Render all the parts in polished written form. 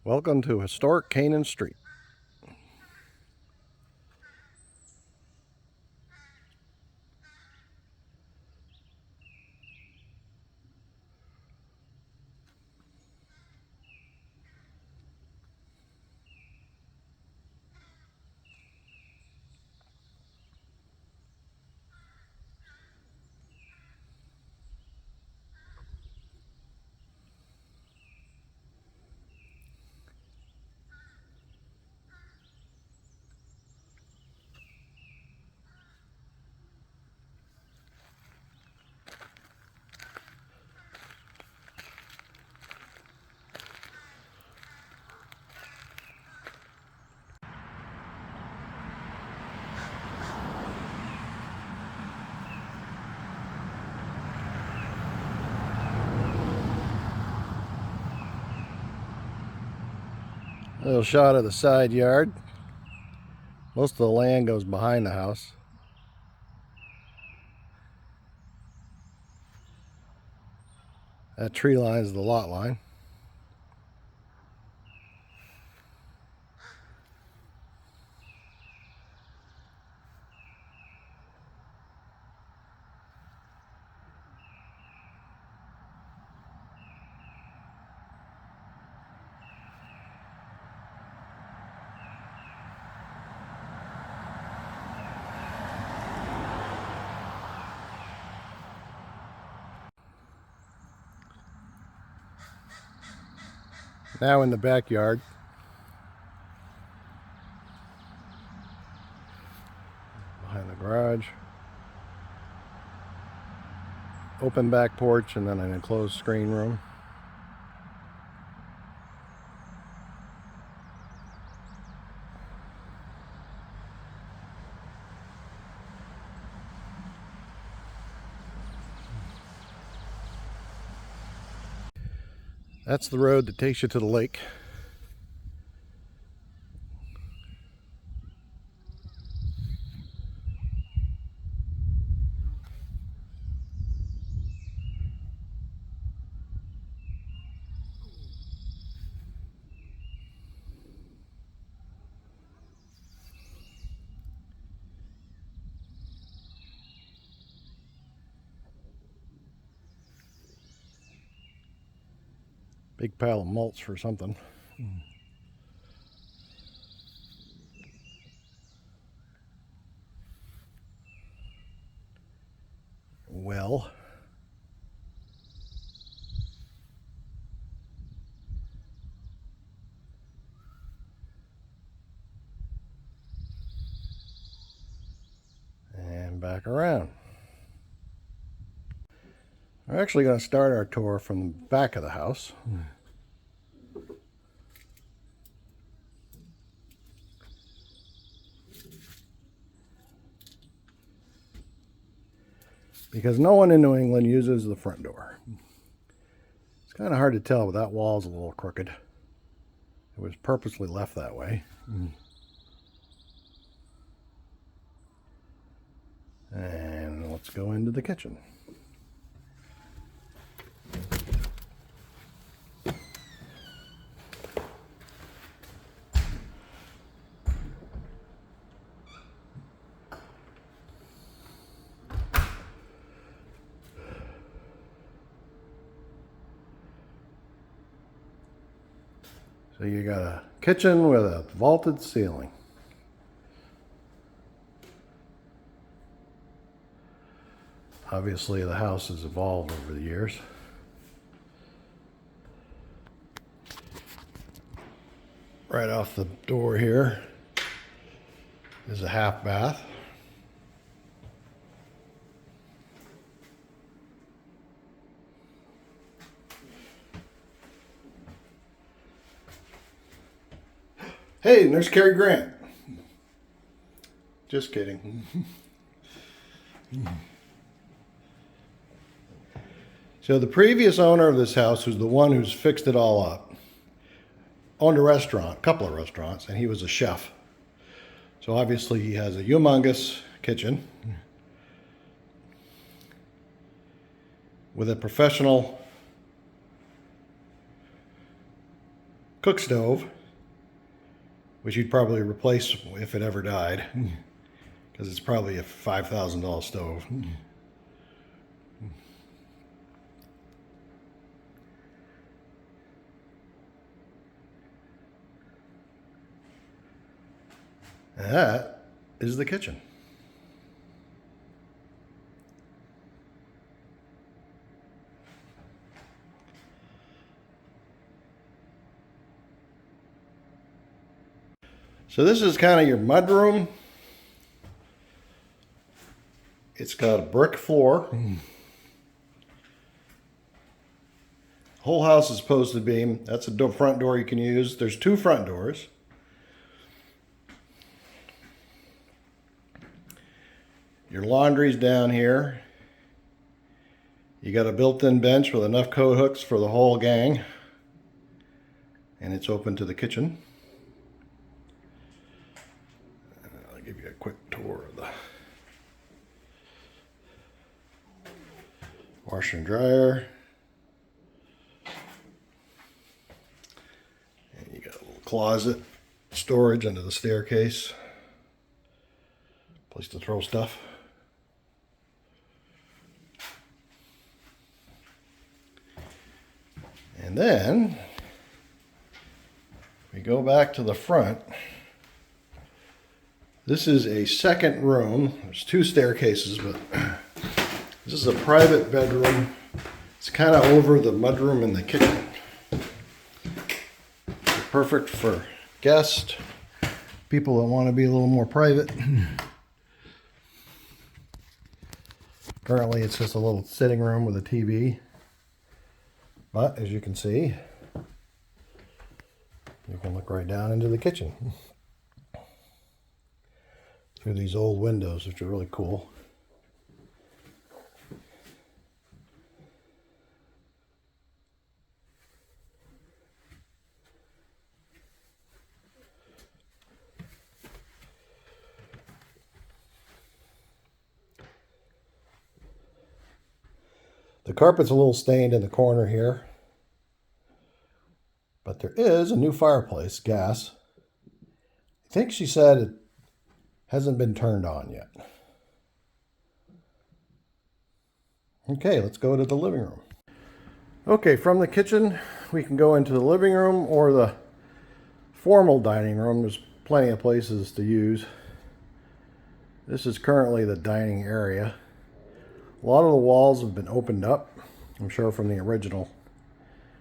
Welcome to historic Canaan Street. A little shot of the side yard. Most of the land goes behind the house. That tree line is the lot line. Now in the backyard. Behind the garage. Open back porch and then an enclosed screen room. That's the road that takes you to the lake. Big pile of mulch for something. Well, and back around. We're actually going to start our tour from the back of the house. Because no one in New England uses the front door. It's kind of hard to tell, but that wall's a little crooked. It was purposely left that way. And let's go into the kitchen. So you got a kitchen with a vaulted ceiling. Obviously the house has evolved over the years. Right off the door here is a half bath. Hey, there's Cary Grant. Just kidding. So the previous owner of this house, who's the one who's fixed it all up, owned a restaurant, a couple of restaurants, and he was a chef. So obviously he has a humongous kitchen with a professional cook stove, which you'd probably replace if it ever died, because it's probably a $5,000 stove. And that is the kitchen. So this is kind of your mudroom. It's got a brick floor. Whole house is posted beam. That's a front door you can use. There's 2 front doors. Your laundry's down here. You got a built-in bench with enough coat hooks for the whole gang. And it's open to the kitchen. I'll give you a quick tour of the washer and dryer. And you got a little closet, storage under the staircase. Place to throw stuff. And then we go back to the front. This is a second room. There's 2 staircases, but this is a private bedroom. It's kind of over the mudroom and the kitchen. Perfect for guests, people that want to be a little more private. Currently, it's just a little sitting room with a TV. But as you can see, you can look right down into the kitchen through these old windows, which are really cool. The carpet's a little stained in the corner here, but there is a new fireplace, gas. I think she said it hasn't been turned on yet. Okay, let's go to the living room. Okay, from the kitchen, we can go into the living room or the formal dining room. There's plenty of places to use. This is currently the dining area. A lot of the walls have been opened up. I'm sure from the original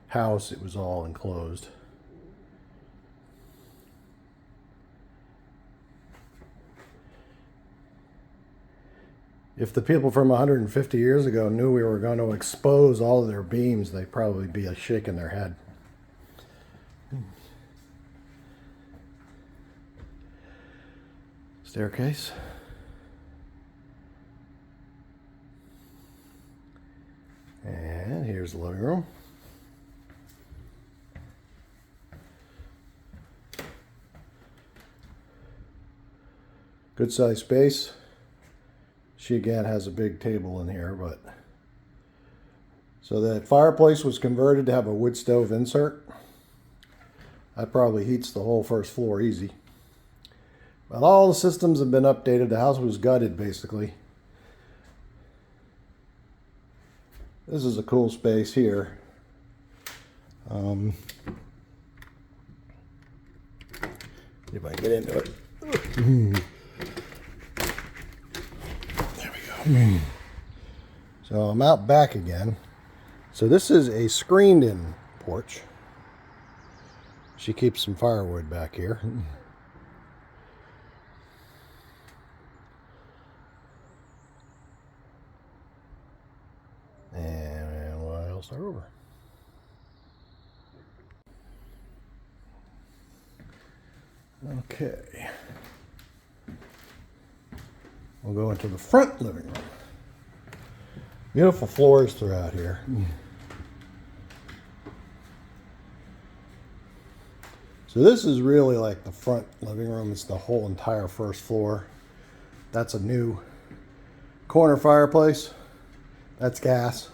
house it was all enclosed. If the people from 150 years ago knew we were going to expose all of their beams, they'd probably be shaking their head. Staircase. And here's the living room. Good size space. She again has a big table in here, but so that fireplace was converted to have a wood stove insert. That probably heats the whole first floor easy. But all the systems have been updated. The house was gutted basically. This is a cool space here. If I get into it. There we go. So I'm out back again. So this is a screened-in porch. She keeps some firewood back here. And we'll start over. Okay. We'll go into the front living room. Beautiful floors throughout here. So this is really like the front living room. It's the whole entire first floor. That's a new corner fireplace. That's gas.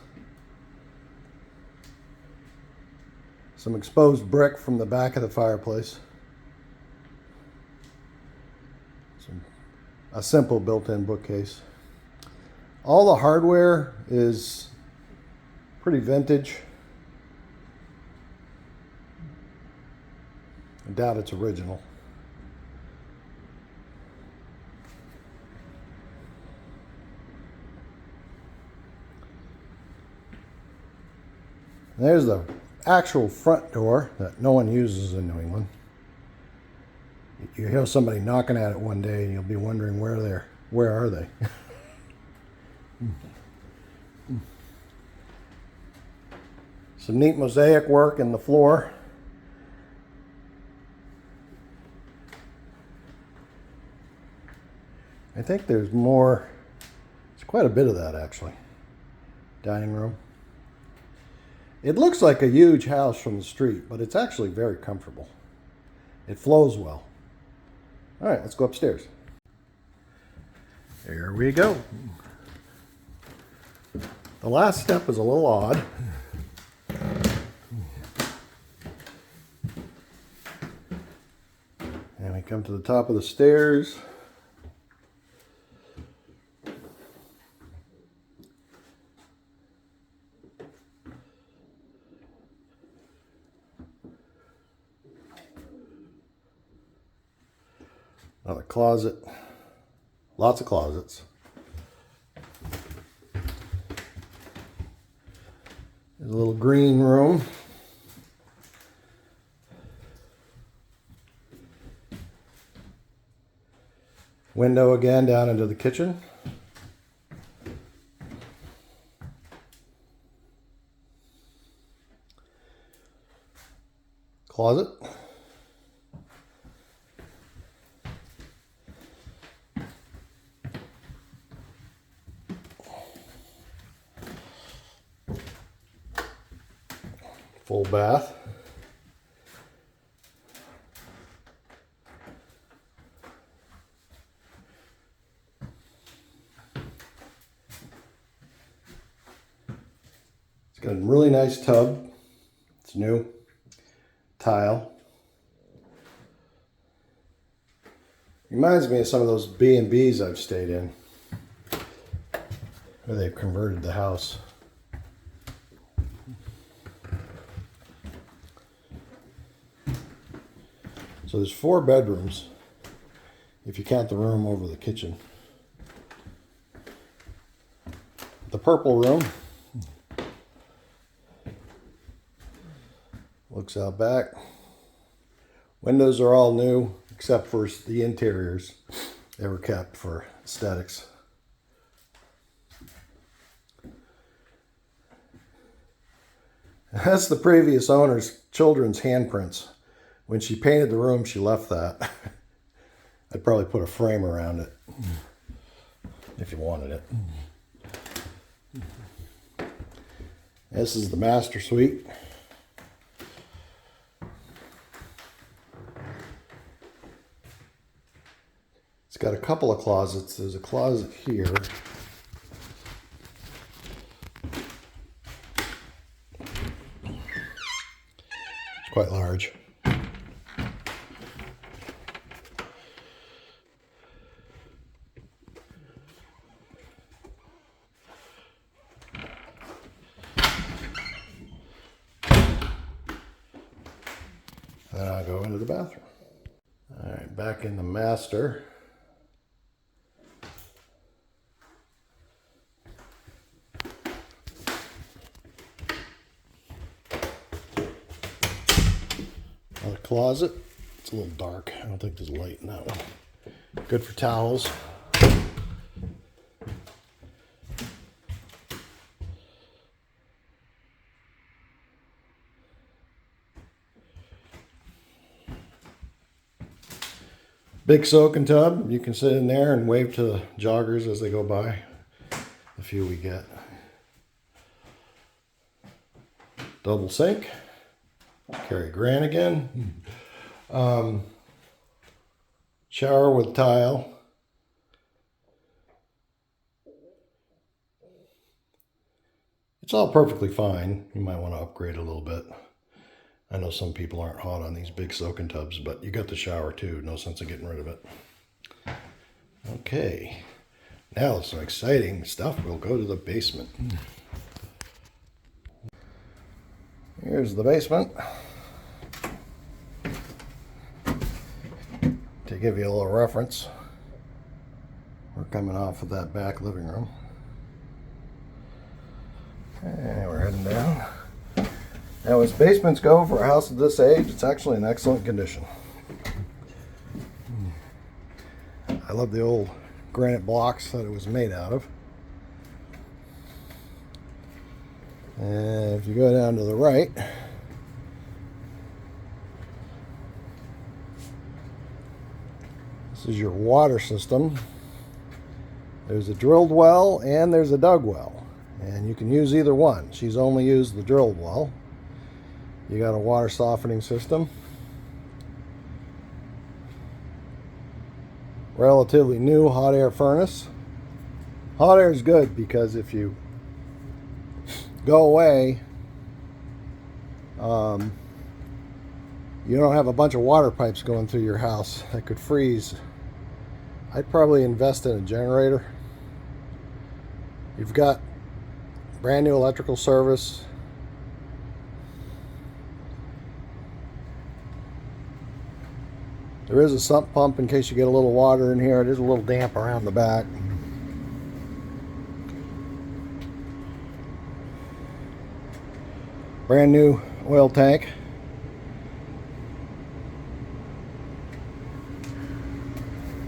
Some exposed brick from the back of the fireplace. A simple built-in bookcase. All the hardware is pretty vintage. I doubt it's original. There's the actual front door that no one uses in New England. You hear somebody knocking at it one day and you'll be wondering where are they? Some neat mosaic work in the floor. I think there's more, there's quite a bit of that actually. Dining room. It looks like a huge house from the street, but it's actually very comfortable. It flows well. All right, let's go upstairs. Here we go. The last step is a little odd. And we come to the top of the stairs. Another closet. Lots of closets. There's a little green room. Window again down into the kitchen. Closet. Full bath. It's got a really nice tub. It's new. Tile. Reminds me of some of those B&Bs I've stayed in, where they've converted the house. So there's 4 bedrooms, if you count the room over the kitchen. The purple room looks out back. Windows are all new, except for the interiors. They were kept for aesthetics. That's the previous owner's children's handprints. When she painted the room, she left that. I'd probably put a frame around it if you wanted it. This is the master suite. It's got a couple of closets. There's a closet here. It's quite large. Then I'll go into the bathroom. All right, back in the master. Another closet. It's a little dark. I don't think there's light in that one. Good for towels. Big soaking tub. You can sit in there and wave to the joggers as they go by. The few we get. Double sink. Cary Grant again. Shower with tile. It's all perfectly fine. You might want to upgrade a little bit. I know some people aren't hot on these big soaking tubs, but you got the shower too. No sense in getting rid of it. Okay, now some exciting stuff. We'll go to the basement. Here's the basement. To give you a little reference, we're coming off of that back living room. And we're heading down. Now, as basements go for a house of this age, it's actually in excellent condition. I love the old granite blocks that it was made out of. And if you go down to the right, this is your water system. There's a drilled well and there's a dug well. And you can use either one. She's only used the drilled well. You got a water softening system. Relatively new hot air furnace. Hot air is good because if you go away, you don't have a bunch of water pipes going through your house that could freeze. I'd probably invest in a generator. You've got brand new electrical service. There is a sump pump in case you get a little water in here. It is a little damp around the back. Brand new oil tank.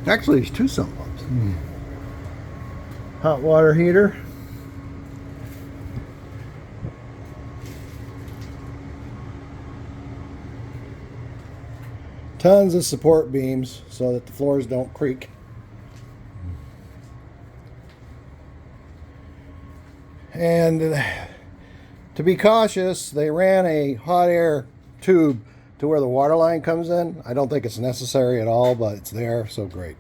Actually, there's two sump pumps. Hot water heater. Tons of support beams so that the floors don't creak. And to be cautious, they ran a hot air tube to where the water line comes in. I don't think it's necessary at all, but it's there, so great.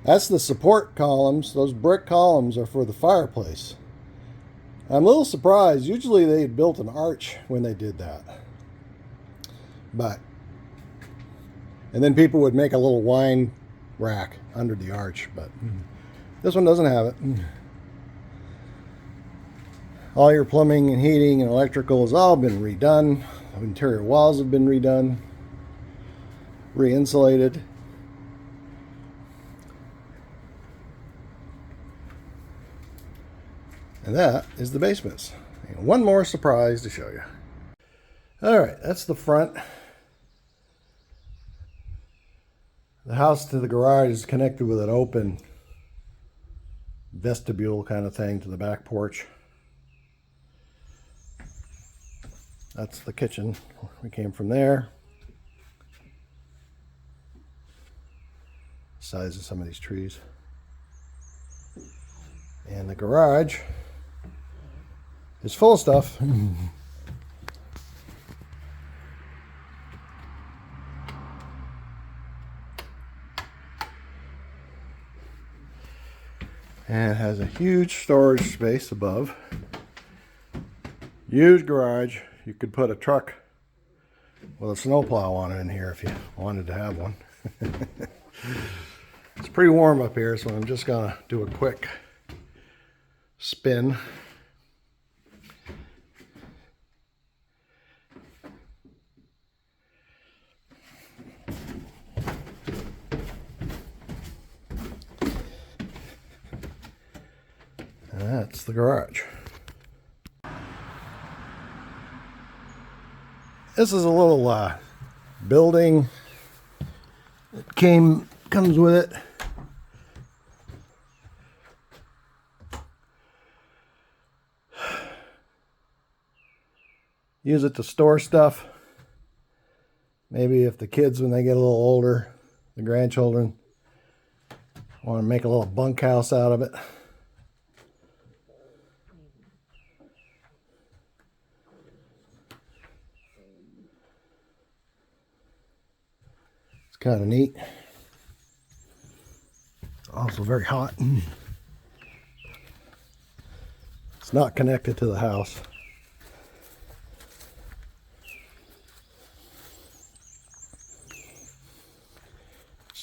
That's the support columns. Those brick columns are for the fireplace. I'm a little surprised. Usually they had built an arch when they did that. And then people would make a little wine rack under the arch, but this one doesn't have it. All your plumbing and heating and electrical has all been redone. The interior walls have been redone, re-insulated. And that is the basement. And one more surprise to show you. All right, that's the front. The house to the garage is connected with an open vestibule kind of thing to the back porch. That's the kitchen. We came from there. Size of some of these trees. And the garage is full of stuff. And it has a huge storage space above. Huge garage. You could put a truck with a snowplow on it in here if you wanted to have one. It's pretty warm up here, so I'm just gonna do a quick spin. And that's the garage. This is a little building that comes with it. Use it to store stuff. Maybe if the kids, when they get a little older, the grandchildren, want to make a little bunkhouse out of it. It's kind of neat. It's also very hot. It's not connected to the house.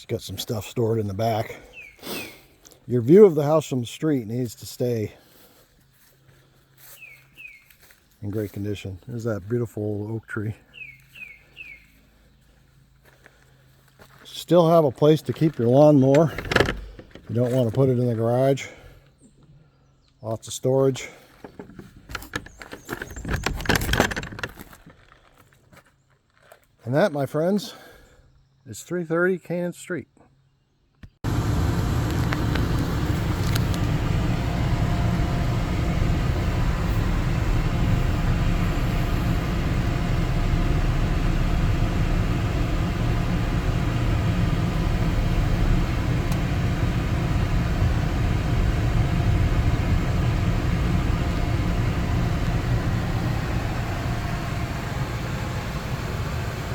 It's got some stuff stored in the back. Your view of the house from the street needs to stay in great condition. There's that beautiful oak tree. Still have a place to keep your lawnmower. You don't want to put it in the garage. Lots of storage. And that, my friends, is 330 Canaan Street.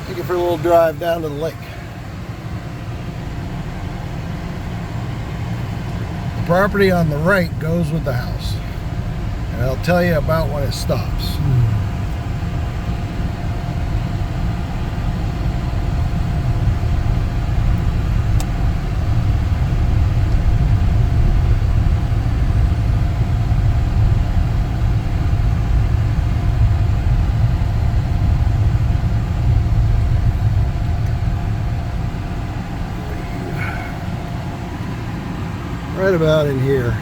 Take it for a little drive down to the lake. The property on the right goes with the house, and I'll tell you about when it stops. Right about in here.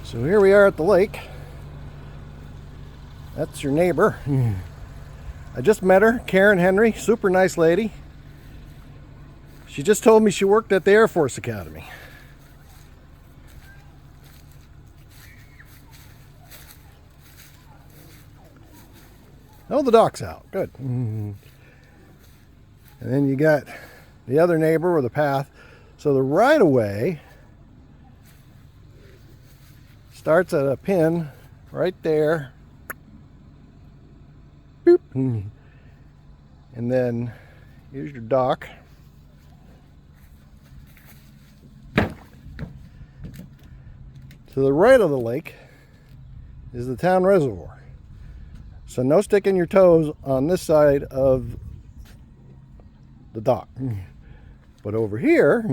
So here we are at the lake. That's your neighbor. I just met her, Karen Henry, super nice lady. She just told me she worked at the Air Force Academy. Oh, the dock's out. Good. And then you got the other neighbor with a path. So the right-of-way starts at a pin right there. Boop. And then here's your dock. To the right of the lake is the town reservoir. So no sticking your toes on this side of the dock. But over here,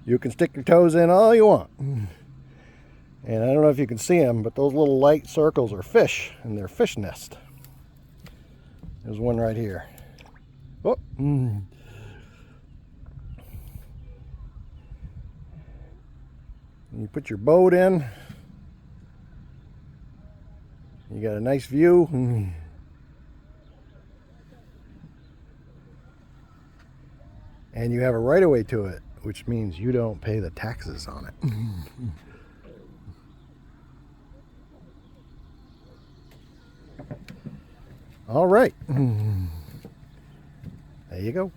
you can stick your toes in all you want. And I don't know if you can see them, but those little light circles are fish in their fish nest. There's one right here. Oh. You put your boat in. You got a nice view. And you have a right-of-way to it, which means you don't pay the taxes on it. All right. There you go.